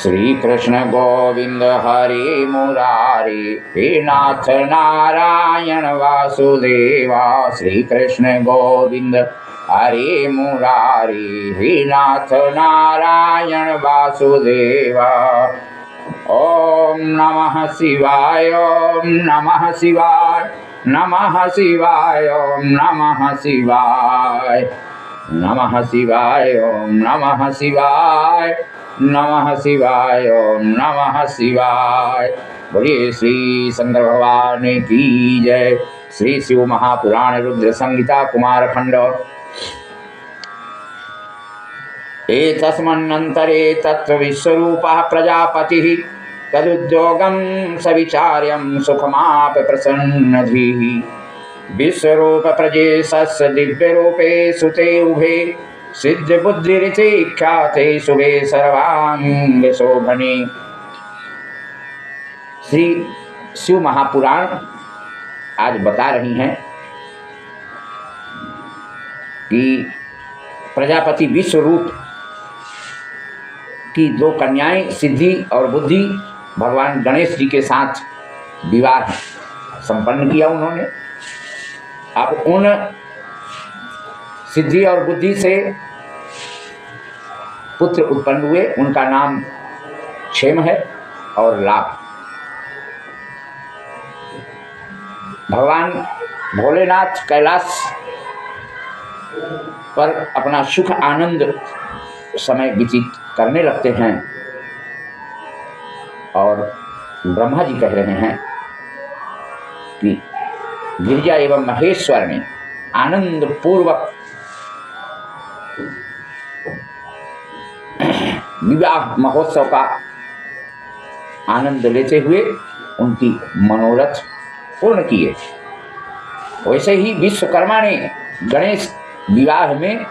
श्री कृष्ण गोविंद हरे मुरारे, हे नाथ नारायण वासुदेवा। श्री कृष्ण गोविंद हरे मुरारे, हे नाथ नारायण वासुदेवा। ओम नमः शिवाय, ओम नमः शिवाय, नमः शिवाय, ओम नमः शिवाय, नमः शिवाय, ओम नमः शिवाय, नमः शिवाय, ओम नमः शिवाय। बोलिए श्री शंकर भगवान की जय। श्री शिव महापुराण रुद्र संहिता कुमार खंड। एतस्मन्नन्तरे तत्र विश्वरूपः प्रजापतिः, तदुद्योगं सविचार्यं सुखमाप प्रसन्नधीः। विश्वरूप प्रजेशस्य दिव्यरूपे सुते उभे, सिद्ध बुद्धिरिति ख्याते शुभे सर्वांग शोभने। श्री शिव महापुराण आज बता रही हैं कि प्रजापति विश्वरूप की दो कन्याएं सिद्धि और बुद्धि भगवान गणेश जी के साथ विवाह संपन्न किया उन्होंने। अब उन सिद्धि और बुद्धि से पुत्र उत्पन्न हुए, उनका नाम क्षेम है और लाभ। भगवान भोलेनाथ कैलाश पर अपना सुख आनंद समय व्यतीत करने लगते हैं और ब्रह्मा जी कह रहे हैं कि गिरिजा एवं महेश्वर ने आनंद पूर्वक विवाह महोत्सव का आनंद लेते हुए उनकी मनोरथ पूर्ण किए। वैसे ही विश्वकर्मा ने गणेश विवाह में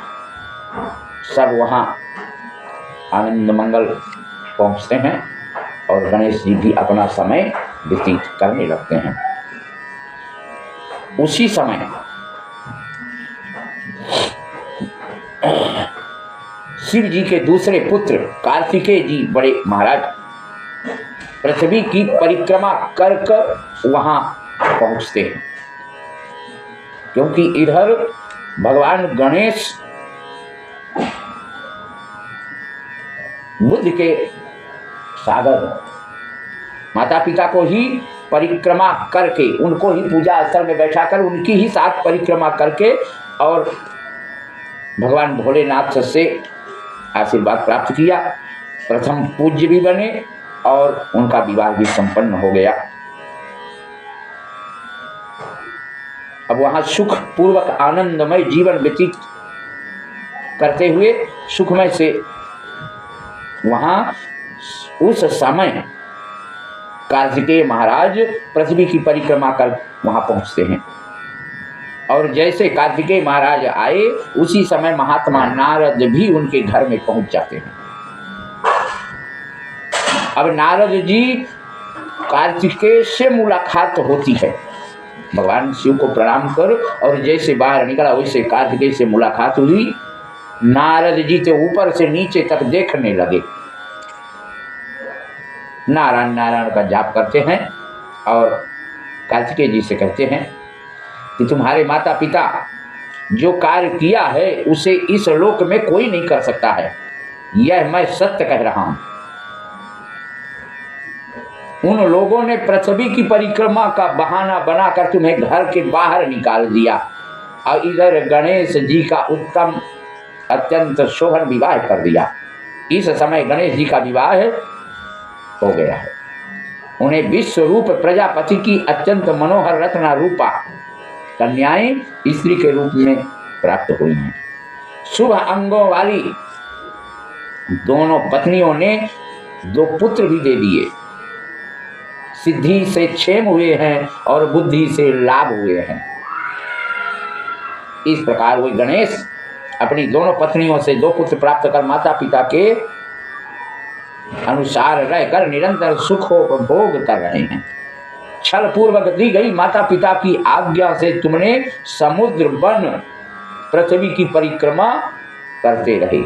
सब वहाँ आनंद मंगल पहुँचते हैं और गणेश जी भी अपना समय व्यतीत करने लगते हैं। उसी समय शिव जी के दूसरे पुत्र कार्तिकेय जी बड़े महाराज पृथ्वी की परिक्रमा कर कर वहां पहुंचते हैं, क्योंकि इधर भगवान गणेश बुद्ध के सागर माता पिता को ही परिक्रमा करके, उनको ही पूजा स्थल में बैठाकर उनकी ही साथ परिक्रमा करके और भगवान भोलेनाथ से आशीर्वाद प्राप्त किया। प्रथम पूज्य भी बने और उनका विवाह भी संपन्न हो गया। अब वहां सुख पूर्वक आनंदमय जीवन व्यतीत करते हुए सुखमय से वहां उस समय कार्तिकेय महाराज पृथ्वी की परिक्रमा कर वहां पहुंचते हैं और जैसे कार्तिकेय महाराज आए उसी समय महात्मा नारद भी उनके घर में पहुंच जाते हैं। अब नारद जी कार्तिकेय से मुलाकात होती है, भगवान शिव को प्रणाम कर और जैसे बाहर निकला वैसे कार्तिकेय से मुलाकात हुई। नारद जी तो ऊपर से नीचे तक देखने लगे, नारायण नारायण का जाप करते हैं और कार्तिकेय जी से कहते हैं कि तुम्हारे माता पिता जो कार्य किया है उसे इस लोक में कोई नहीं कर सकता है, यह मैं सत्य कह रहा हूं। उन लोगों ने पृथ्वी की परिक्रमा का बहाना बनाकर तुम्हें घर के बाहर निकाल दिया और इधर गणेश जी का उत्तम अत्यंत शोभन विवाह कर दिया। इस समय गणेश जी का विवाह हो गया है। उन्हें विश्वरूप प्रजापति की अत्यंत मनोहर रत्ना रूपा कन्याएं स्त्री के रूप में प्राप्त हुई हैं। शुभ अंगों वाली दोनों पत्नियों ने दो पुत्र भी दे दिए। सिद्धि से क्षेम हुए हैं और बुद्धि से लाभ हुए हैं। इस प्रकार वे गणेश अपनी दोनों पत्नियों से दो पुत्र प्राप्त कर माता पिता के अनुसार रहकर निरंतर सुख उपभोग कर रहे हैं। छल पूर्वक दी गई माता पिता की आज्ञा से तुमने समुद्र वन पृथ्वी की परिक्रमा करते रहे।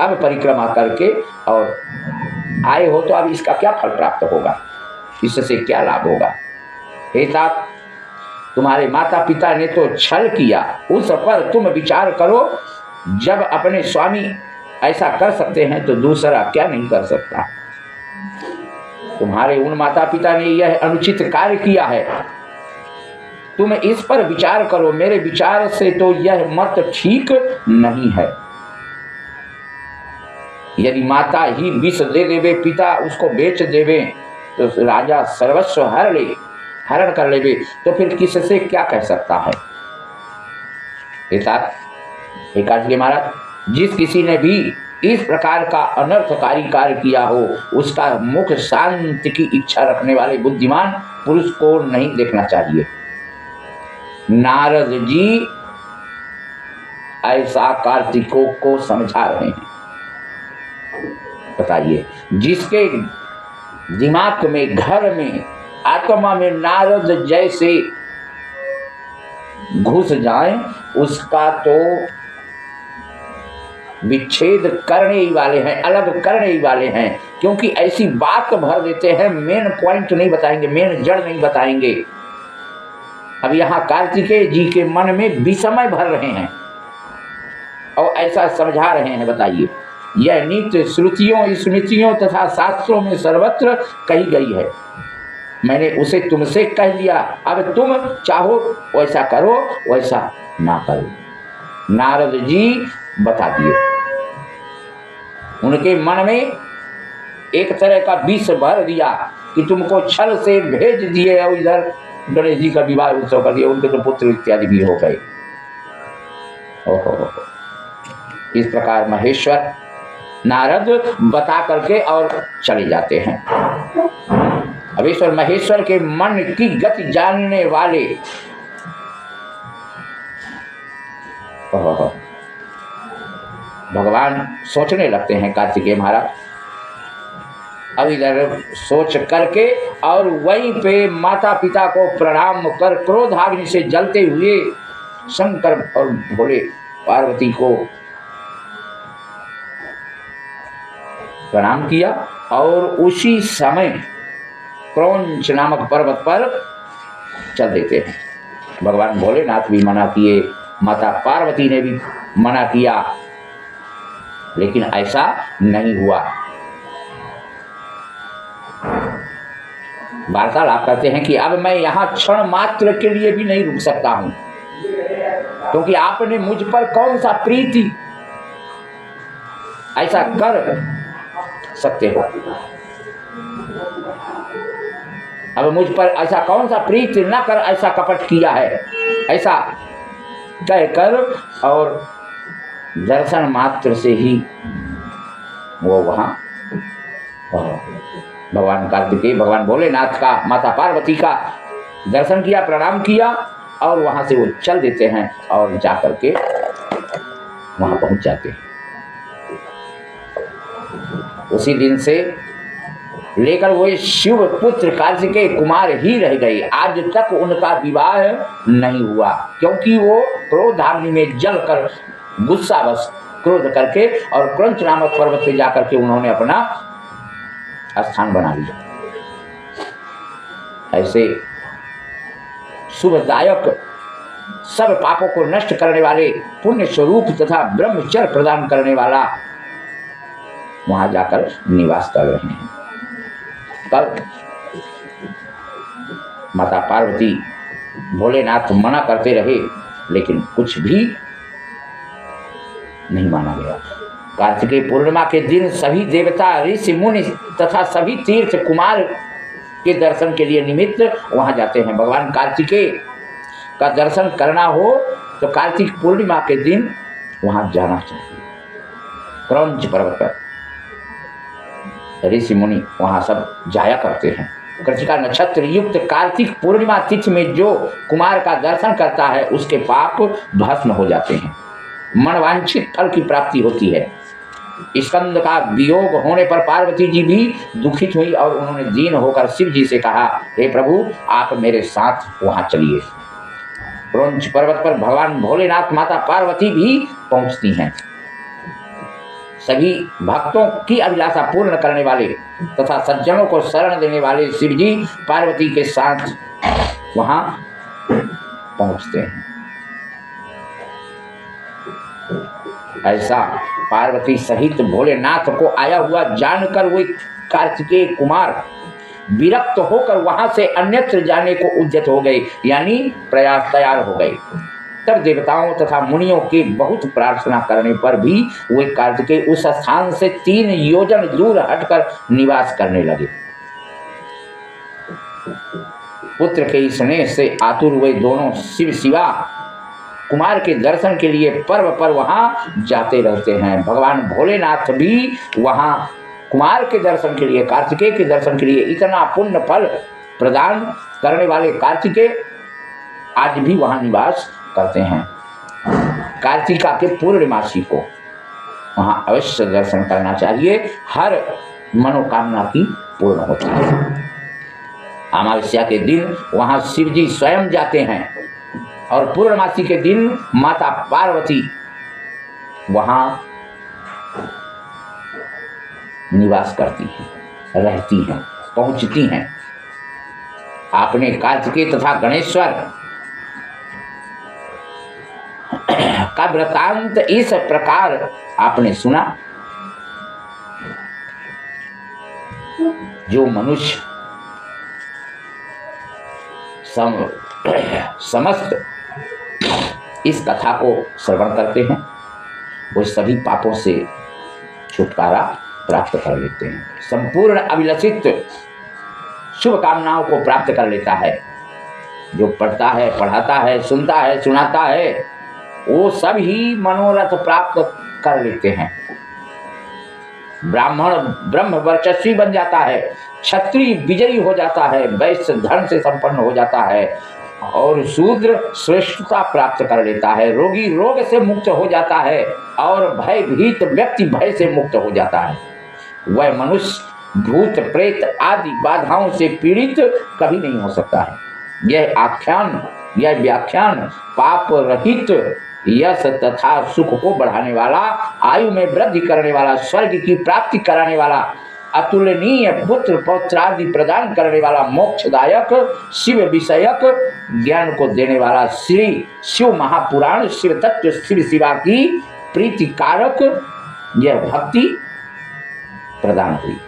अब परिक्रमा करके और आए हो तो अब इसका क्या फल प्राप्त होगा, इससे क्या लाभ होगा। हे तात, तुम्हारे माता पिता ने तो छल किया, उस पर तुम विचार करो। जब अपने स्वामी ऐसा कर सकते हैं तो दूसरा क्या नहीं कर सकता। तुम्हारे उन माता पिता ने यह अनुचित कार्य किया है, तुम इस पर विचार करो। मेरे विचार से तो यह मत ठीक नहीं है। यदि माता ही विष दे देवे, पिता उसको बेच देवे, तो राजा सर्वस्व हरण कर लेवे, तो फिर किससे क्या कह सकता है। कार्तिकेय महाराज, जिस किसी ने भी इस प्रकार का अनर्थकारी कार्य किया हो, उसका मुख शांति की इच्छा रखने वाले बुद्धिमान पुरुष को नहीं देखना चाहिए। नारद जी ऐसा कार्तिकों को समझा रहे हैं। बताइए, जिसके दिमाग में, घर में, आत्मा में नारद जैसे घुस जाए, उसका तो विच्छेद करने ही वाले हैं, अलग करने ही वाले हैं। क्योंकि ऐसी बात भर देते हैं, मेन पॉइंट नहीं बताएंगे, मेन जड़ नहीं बताएंगे। अब यहाँ कार्तिकेय जी के मन में विषमय भर रहे हैं और ऐसा समझा रहे हैं। बताइए, यह नीति श्रुतियों, स्मृतियों तथा शास्त्रों में सर्वत्र कही गई है। मैंने उसे तुमसे कह दिया, अब तुम चाहो वैसा करो, वैसा ना करो। नारद जी बता दिए। उनके मन में एक तरह का विष भर दिया कि तुमको छल से भेज दिए और इधर गणेश जी का विवाह उत्सव कर दिया, उनके तो पुत्र इत्यादि भी हो गए। ओहो, इस प्रकार महेश्वर नारद बता करके और चले जाते हैं। अब ईश्वर महेश्वर के मन की गति जानने वाले भगवान सोचने लगते हैं। कार्तिकेय महाराज अब इधर सोच करके और वहीं पे माता पिता को प्रणाम कर क्रोधाग्नि से जलते हुए शंकर और भोले पार्वती को प्रणाम किया और उसी समय क्रौंच नामक पर्वत पर चल देते हैं। भगवान भोलेनाथ भी मना किए, माता पार्वती ने भी मना किया, लेकिन ऐसा नहीं हुआ। वार्तालाप करते हैं कि अब मैं यहाँ क्षण मात्र के लिए भी नहीं रुक सकता हूं, क्योंकि आपने मुझ पर कौन सा प्रीति ऐसा कर सकते हो। अब मुझ पर ऐसा कौन सा प्रीति न कर ऐसा कपट किया है, ऐसा कहकर और दर्शन मात्र से ही वो वहां भगवान कार्तिकेय, भगवान भोलेनाथ का, माता पार्वती का दर्शन किया, प्रणाम किया और वहां से वो चल देते हैं और जाकर के वहां पहुंच जाते हैं। उसी दिन से लेकर वो शिव पुत्र कार्तिकेय कुमार ही रह गए। आज तक उनका विवाह नहीं हुआ, क्योंकि वो क्रोधाग्नि में जलकर गुस्सावश क्रोध करके और क्रौंच नामक पर्वत पे जाकर के उन्होंने अपना स्थान बना लिया। ऐसे शुभदायक, सब पापों को नष्ट करने वाले, पुण्य स्वरूप तथा ब्रह्मचर्य प्रदान करने वाला वहां जाकर निवास कर रहे हैं। तब माता पार्वती, भोलेनाथ मना करते रहे, लेकिन कुछ भी नहीं माना गया। कार्तिकेय पूर्णिमा के दिन सभी देवता, ऋषि मुनि तथा सभी तीर्थ कुमार के दर्शन के लिए निमित्त वहां जाते हैं। भगवान कार्तिकेय का दर्शन करना हो तो कार्तिक पूर्णिमा के दिन वहां जाना चाहिए। क्रौंच पर्वत पर ऋषि मुनि वहां सब जाया करते हैं। कृतिका नक्षत्र युक्त कार्तिक पूर्णिमा तिथि में जो कुमार का दर्शन करता है, उसके पाप भस्म हो जाते हैं, मनवांछित फल की प्राप्ति होती है। स्कंद का वियोग होने पर पार्वती जी भी दुखित हुई और उन्होंने दीन होकर शिव जी से कहा, हे प्रभु, आप मेरे साथ वहां चलिए। क्रौंच पर्वत पर भगवान भोलेनाथ, माता पार्वती भी पहुंचती हैं। सभी भक्तों की अभिलाषा पूर्ण करने वाले तथा सज्जनों को शरण देने वाले शिव जी पार्वती के साथ वहां पहुंचते हैं। ऐसा पार्वती सहित भोलेनाथ को आया हुआ जानकर वे कार्तिकेय कुमार विरक्त होकर वहां से अन्यत्र जाने को उद्यत हो गए, यानी प्रयास तैयार हो गए। तब देवताओं तथा मुनियों के बहुत प्रार्थना करने पर भी वे कार्तिकेय उस स्थान से 3 योजन दूर हटकर निवास करने लगे। पुत्र के स्नेह से आतुर वे दोनों शिव शिवा कुमार के दर्शन के लिए पर्व पर वहां जाते रहते हैं। भगवान भोलेनाथ भी वहां कुमार के दर्शन के लिए, कार्तिकेय के दर्शन के लिए, इतना पुण्य फल प्रदान करने वाले कार्तिकेय आज भी वहां निवास करते हैं। कार्तिका के पूर्णमासी को वहां अवश्य दर्शन करना चाहिए, हर मनोकामना की पूर्ण होती है। अमावस्या के दिन वहां शिव जी स्वयं जाते हैं और पूर्णमासी के दिन माता पार्वती वहां निवास करती हैं, रहती हैं, पहुंचती हैं। आपने कार्तिकेय तथा गणेश्वर का वृतांत इस प्रकार आपने सुना। जो मनुष्य समस्त इस कथा को श्रवण करते हैं वो सभी पापों से छुटकारा प्राप्त कर लेते हैं, संपूर्ण अभिलषित शुभ कामनाओं को प्राप्त कर लेता है। जो पढ़ता है, पढ़ाता है, सुनता है, सुनाता है, वो सब ही मनोरथ प्राप्त कर लेते हैं। ब्राह्मण ब्रह्म वर्चस्वी बन जाता है, क्षत्रिय विजयी हो जाता है, वैश्य धन से संपन्न हो जाता है और शूद्र श्रेष्ठता प्राप्त कर लेता है, रोगी रोग से मुक्त हो जाता है और भयभीत व्यक्ति भय से मुक्त हो जाता है। वह मनुष्य भूत प्रेत आदि बाधाओं से पीड़ित कभी नहीं हो सकता है। यह व्याख्यान पाप रहित यश तथा सुख को बढ़ाने वाला, आयु में वृद्धि करने वाला, स्वर्ग की प्राप्ति कराने वाला, अतुलनीय पुत्र पौत्रादि प्रदान करने वाला, मोक्षदायक शिव विषयक ज्ञान को देने वाला श्री शिव महापुराण शिव तत्व शिव शिवा की प्रीति कारक यह भक्ति प्रदान हुई।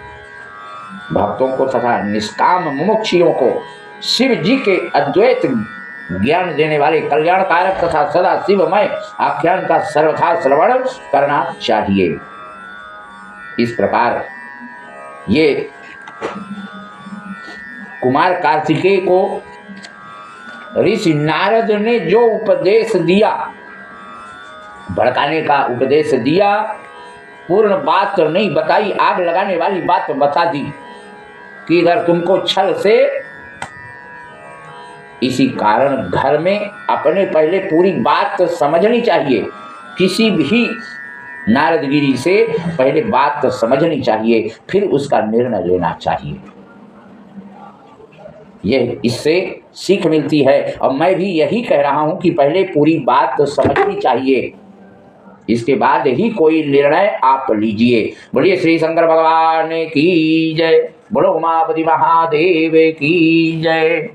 भक्तों को तथा निष्काम मुमुक्षुओं को शिव जी के अद्वैत ज्ञान देने वाले कल्याणकारक तथा सदा शिवमय आख्यान का सर्वथा श्रवण करना चाहिए। इस प्रकार ये कुमार कार्तिकेय को ऋषि नारद ने जो उपदेश दिया, भड़काने का उपदेश दिया, पूर्ण बात नहीं बताई, आग लगाने वाली बात बता दी कि इधर तुमको छल से, इसी कारण घर में अपने पहले पूरी बात समझनी चाहिए। किसी भी नारदगिरी से पहले बात समझनी चाहिए, फिर उसका निर्णय लेना चाहिए। यह इससे सीख मिलती है और मैं भी यही कह रहा हूं कि पहले पूरी बात समझनी चाहिए, इसके बाद ही कोई निर्णय आप लीजिए। बोलिए श्री शंकर भगवान की जय, बोलो उमापति महादेव की जय।